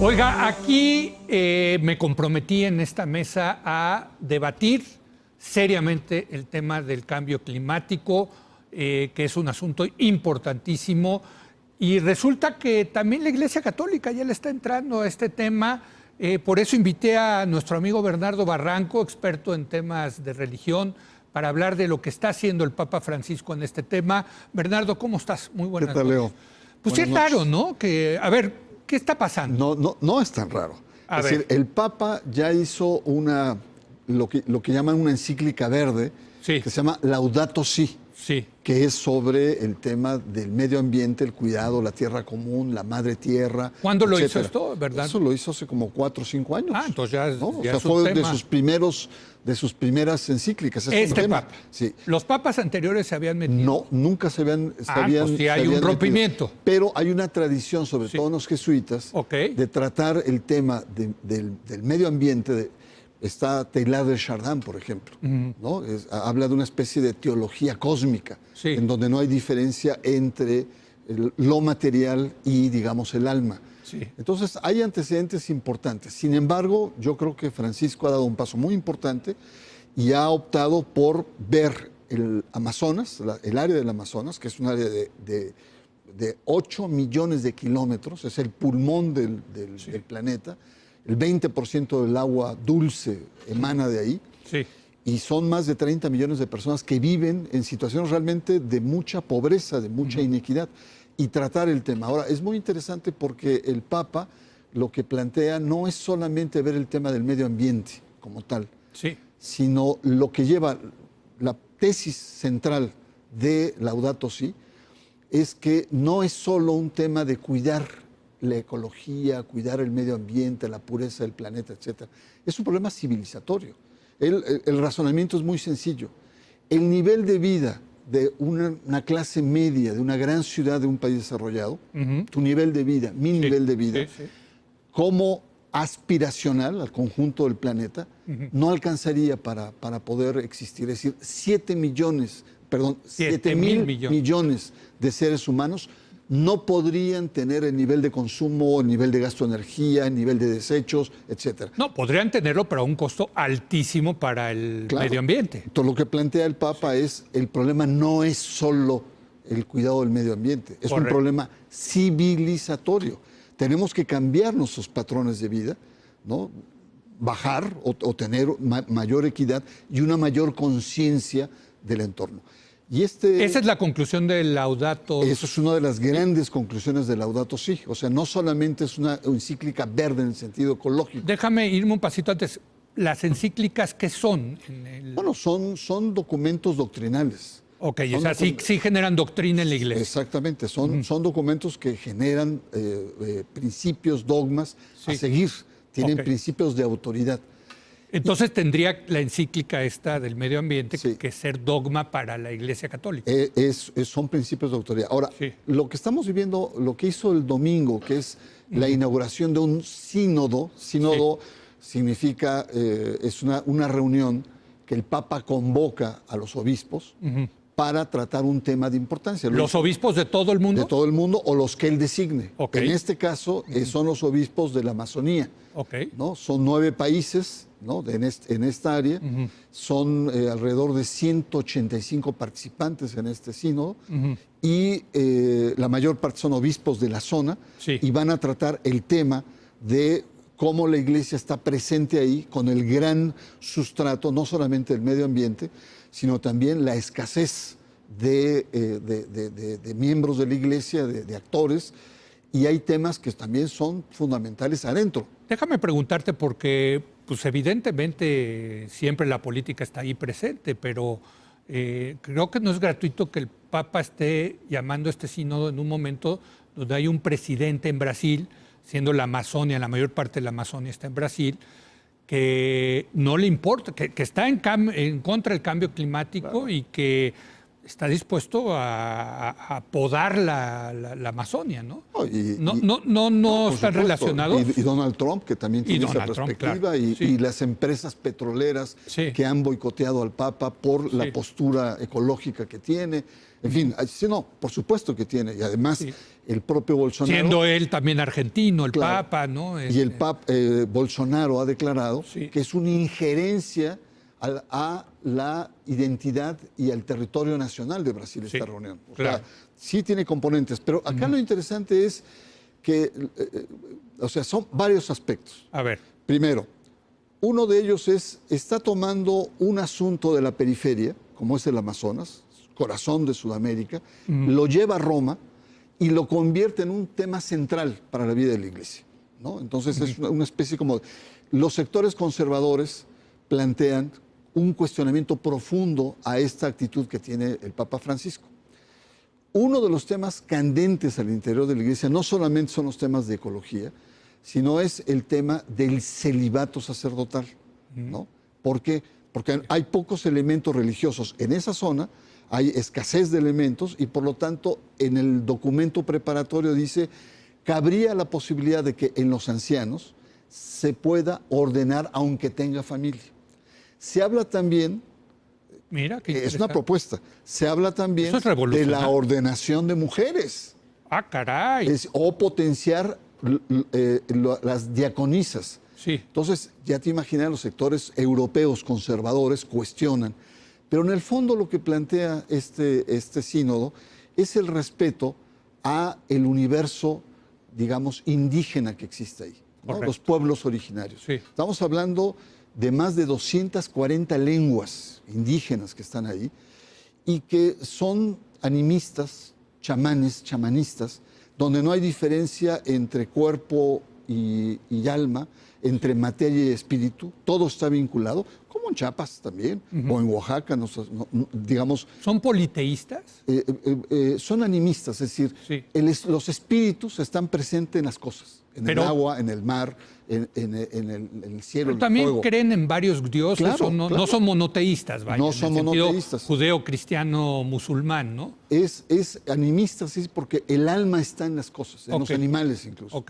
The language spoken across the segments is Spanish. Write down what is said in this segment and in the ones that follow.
Oiga, aquí me comprometí en esta mesa a debatir seriamente el tema del cambio climático, que es un asunto importantísimo. Y resulta que también la Iglesia Católica ya le está entrando a este tema. Por eso invité a nuestro amigo Bernardo Barranco, experto en temas de religión, para hablar de lo que está haciendo el Papa Francisco en este tema. Bernardo, ¿cómo estás? Muy buenas noches. ¿Qué tal, Leo? Pues sí es raro, ¿no? Que, a ver, ¿qué está pasando? No es tan raro. Es decir, el Papa ya hizo lo que llaman una encíclica verde, que se llama Laudato Si, que es sobre el tema del medio ambiente, el cuidado, la tierra común, la madre tierra. ¿Cuándo lo hizo esto, verdad? Eso lo hizo hace como 4 o 5 años. Ah, entonces ya, ¿no? ya o sea, fue de sus primeras encíclicas. Papa. Sí. ¿Los papas anteriores se habían metido? No, nunca se habían pues sí, hay un rompimiento. Metido. Pero hay una tradición, sobre todo en los jesuitas, de tratar el tema del medio ambiente. Está Teilhard de Chardin, por ejemplo, ¿no? Habla de una especie de teología cósmica, en donde no hay diferencia entre lo material y, digamos, el alma. Entonces, hay antecedentes importantes. Sin embargo, yo creo que Francisco ha dado un paso muy importante y ha optado por ver el Amazonas, el área del Amazonas, que es un área de 8 millones de kilómetros, es el pulmón del planeta. El 20% del agua dulce emana de ahí. Y son más de 30 millones de personas que viven en situaciones realmente de mucha pobreza, de mucha inequidad. Y tratar el tema. Ahora, es muy interesante porque el Papa lo que plantea no es solamente ver el tema del medio ambiente como tal, sino lo que lleva la tesis central de Laudato Si es que no es solo un tema de cuidar la ecología, cuidar el medio ambiente, la pureza del planeta, etc. Es un problema civilizatorio. El razonamiento es muy sencillo. El nivel de vida de una clase media, de una gran ciudad de un país desarrollado, tu nivel de vida, mi nivel de vida, como aspiracional al conjunto del planeta, no alcanzaría para poder existir. Es decir, 7 mil millones de seres humanos no podrían tener el nivel de consumo, el nivel de gasto de energía, el nivel de desechos, etc. No, podrían tenerlo, pero a un costo altísimo para el medio ambiente. Entonces, lo que plantea el Papa es, el problema no es solo el cuidado del medio ambiente, es un problema civilizatorio. Tenemos que cambiar nuestros patrones de vida, ¿no? Bajar o tener mayor equidad y una mayor conciencia del entorno. Esa es la conclusión de Laudato Si. Eso es una de las grandes conclusiones de Laudato Si. O sea, no solamente es una encíclica verde en el sentido ecológico. Déjame irme un pasito antes. ¿Las encíclicas qué son? Bueno, son documentos doctrinales. Ok, o sea, sí generan doctrina en la Iglesia. Exactamente, son documentos que generan principios, dogmas a seguir. Tienen principios de autoridad. Entonces tendría la encíclica esta del medio ambiente que ser dogma para la Iglesia Católica. Son principios de autoridad. Ahora, lo que estamos viviendo, lo que hizo el domingo, que es la inauguración de un sínodo, significa, es una reunión que el Papa convoca a los obispos para tratar un tema de importancia. ¿Los obispos de todo el mundo? De todo el mundo, o los que él designe. En este caso, son los obispos de la Amazonía. ¿No? Son 9 países, ¿no? en esta área. Son alrededor de 185 participantes en este sínodo. Y la mayor parte son obispos de la zona. Y van a tratar el tema de cómo la Iglesia está presente ahí con el gran sustrato, no solamente del medio ambiente, sino también la escasez de miembros de la Iglesia, de actores, y hay temas que también son fundamentales adentro. Déjame preguntarte porque, pues evidentemente siempre la política está ahí presente, pero creo que no es gratuito que el Papa esté llamando a este sínodo en un momento donde hay un presidente en Brasil, siendo la Amazonia, la mayor parte de la Amazonia está en Brasil, que no le importa, que está en contra del cambio climático y que está dispuesto a podar la Amazonia, ¿no? No están relacionados. Y Donald Trump, que también tiene esa perspectiva, claro. Y las empresas petroleras que han boicoteado al Papa por la postura ecológica que tiene. En fin, no, por supuesto que tiene. Y además, el propio Bolsonaro... Siendo él también argentino, el Papa, ¿no? Y el Papa, Bolsonaro ha declarado que es una injerencia a la identidad y al territorio nacional de Brasil esta reunión. O sea, sí tiene componentes, pero acá lo interesante es que, son varios aspectos. A ver. Primero, uno de ellos está tomando un asunto de la periferia, como es el Amazonas, corazón de Sudamérica, lo lleva a Roma y lo convierte en un tema central para la vida de la Iglesia, ¿no? Entonces es una especie como... Los sectores conservadores plantean un cuestionamiento profundo a esta actitud que tiene el Papa Francisco. Uno de los temas candentes al interior de la Iglesia no solamente son los temas de ecología, sino es el tema del celibato sacerdotal, ¿no? ¿Por qué? Porque hay pocos elementos religiosos en esa zona, hay escasez de elementos y por lo tanto en el documento preparatorio dice cabría la posibilidad de que en los ancianos se pueda ordenar aunque tenga familia. Se habla también, es una propuesta, se habla también de la ordenación de mujeres. ¡Ah, caray! O potenciar las diaconisas. Sí. Entonces, ya te imaginas, los sectores europeos conservadores cuestionan. Pero en el fondo lo que plantea este sínodo es el respeto a el universo, digamos, indígena que existe ahí, ¿no? Los pueblos originarios. Sí. Estamos hablando de más de 240 lenguas indígenas que están ahí y que son animistas, chamanes, chamanistas, donde no hay diferencia entre cuerpo y alma, entre materia y espíritu, todo está vinculado, como en Chiapas también, o en Oaxaca, digamos... ¿Son politeístas? Son animistas, es decir, los espíritus están presentes en las cosas, el agua, en el mar, en el cielo, en el también fuego. Creen en varios dioses, claro, no son monoteístas, vaya, no son monoteístas. Judeo, cristiano, musulmán, ¿no? Es animistas, sí, porque el alma está en las cosas, en los animales incluso.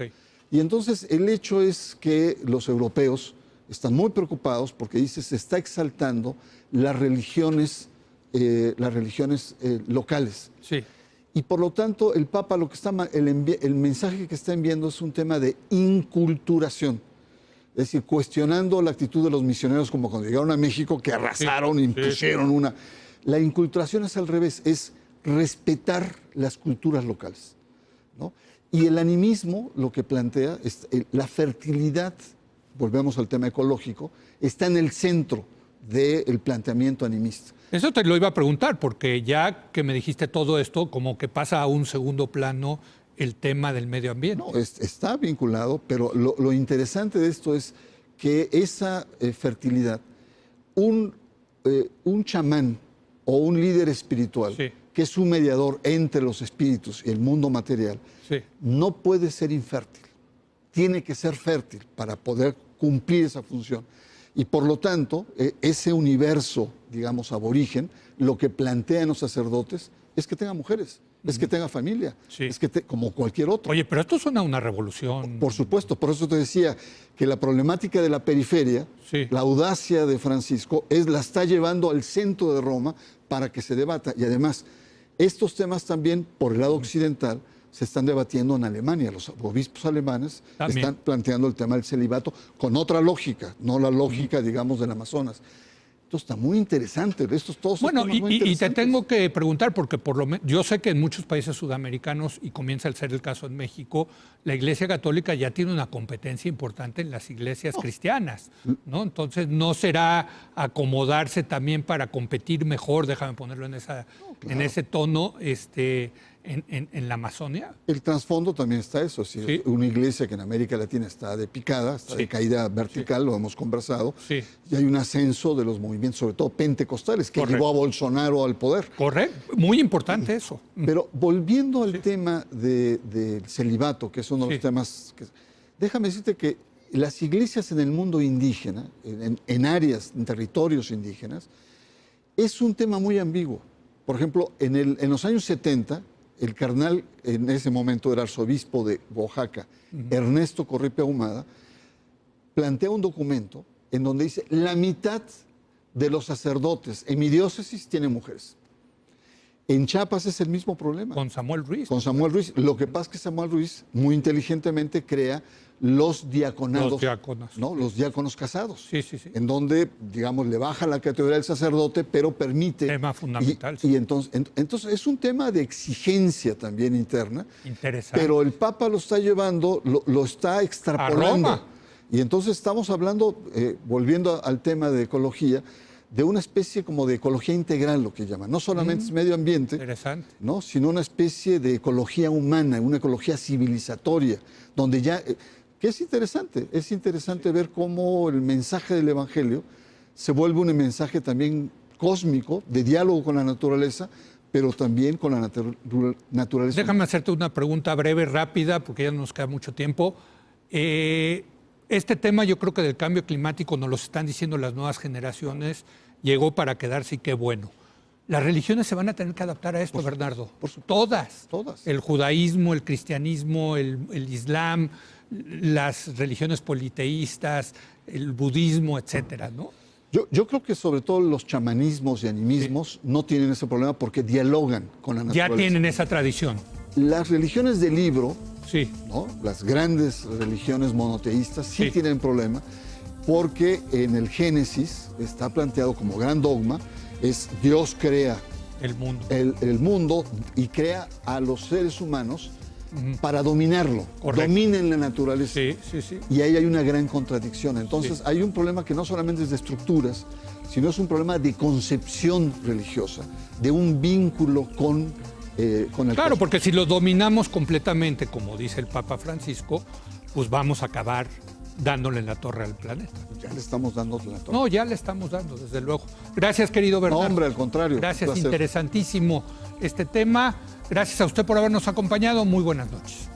Y entonces el hecho es que los europeos están muy preocupados porque dice se está exaltando las religiones locales. Sí. Y por lo tanto el Papa lo que el mensaje que está enviando es un tema de inculturación. Es decir, cuestionando la actitud de los misioneros como cuando llegaron a México que arrasaron, impusieron una... La inculturación es al revés, es respetar las culturas locales, ¿no? Y el animismo lo que plantea es la fertilidad, volvemos al tema ecológico, está en el centro del planteamiento animista. Eso te lo iba a preguntar, porque ya que me dijiste todo esto, como que pasa a un segundo plano el tema del medio ambiente. No, está vinculado, pero lo interesante de esto es que esa fertilidad, un chamán o un líder espiritual, que es un mediador entre los espíritus y el mundo material, no puede ser infértil. Tiene que ser fértil para poder cumplir esa función. Y por lo tanto, ese universo, digamos, aborigen, lo que plantean los sacerdotes es que tenga mujeres, es que tenga familia, es que como cualquier otro. Oye, pero esto suena a una revolución. Por supuesto, por eso te decía que la problemática de la periferia, la audacia de Francisco, la está llevando al centro de Roma para que se debata. Y además, estos temas también, por el lado occidental, se están debatiendo en Alemania. Los obispos alemanes están planteando el tema del celibato con otra lógica, no la lógica, digamos, del Amazonas. Esto está muy interesante. Estos todos bueno, y te tengo que preguntar, porque por lo menos yo sé que en muchos países sudamericanos, y comienza a ser el caso en México, la Iglesia Católica ya tiene una competencia importante en las iglesias cristianas, ¿no? Entonces, ¿no será acomodarse también para competir mejor, déjame ponerlo en en ese tono, en la Amazonia? El trasfondo también está eso. ¿Sí? Una iglesia que en América Latina está de picada, está de caída vertical, lo hemos conversado, y hay un ascenso de los movimientos, sobre todo pentecostales, que llevó a Bolsonaro al poder. Correcto, muy importante eso. Pero volviendo al tema del celibato, que es uno de los temas... déjame decirte que las iglesias en el mundo indígena, en áreas, en territorios indígenas, es un tema muy ambiguo. Por ejemplo, en los años 70, el cardenal, en ese momento era arzobispo de Oaxaca, Ernesto Corripio Ahumada, plantea un documento en donde dice: la mitad de los sacerdotes en mi diócesis tienen mujeres. En Chiapas es el mismo problema. Con Samuel Ruiz. Con Samuel Ruiz. Lo que pasa es que Samuel Ruiz muy inteligentemente crea los diaconados. Los diáconos. ¿No? Los diáconos casados. Sí, sí, sí. En donde, digamos, le baja la categoría del sacerdote, pero permite... Tema fundamental. Y entonces es un tema de exigencia también interna. Interesante. Pero el Papa lo está llevando, lo está extrapolando. A Roma. Y entonces estamos hablando, volviendo al tema de ecología, de una especie como de ecología integral, lo que llaman. No solamente es medio ambiente, ¿no? Sino una especie de ecología humana, una ecología civilizatoria, donde ya... que es interesante ver cómo el mensaje del Evangelio se vuelve un mensaje también cósmico, de diálogo con la naturaleza, pero también con la naturaleza. Déjame hacerte una pregunta breve, rápida, porque ya no nos queda mucho tiempo. Este tema, yo creo que del cambio climático, nos lo están diciendo las nuevas generaciones, llegó para quedarse y qué bueno. Las religiones se van a tener que adaptar a esto, Bernardo. Todas. El judaísmo, el cristianismo, el islam, las religiones politeístas, el budismo, etcétera, ¿no? Yo creo que sobre todo los chamanismos y animismos no tienen ese problema porque dialogan con la naturaleza. Ya tienen esa tradición. Las religiones del libro, ¿no? Las grandes religiones monoteístas sí tienen problema porque en el Génesis está planteado como gran dogma, es Dios crea el mundo y crea a los seres humanos para dominarlo. Dominen la naturaleza. Y ahí hay una gran contradicción. Entonces hay un problema que no solamente es de estructuras, sino es un problema de concepción religiosa, de un vínculo con el Claro, porque si lo dominamos completamente, como dice el Papa Francisco, pues vamos a acabar dándole en la torre al planeta. Ya le estamos dando en la torre. No, ya le estamos dando, desde luego. Gracias, querido Bernardo. No, hombre, al contrario. Gracias, interesantísimo este tema. Gracias a usted por habernos acompañado. Muy buenas noches.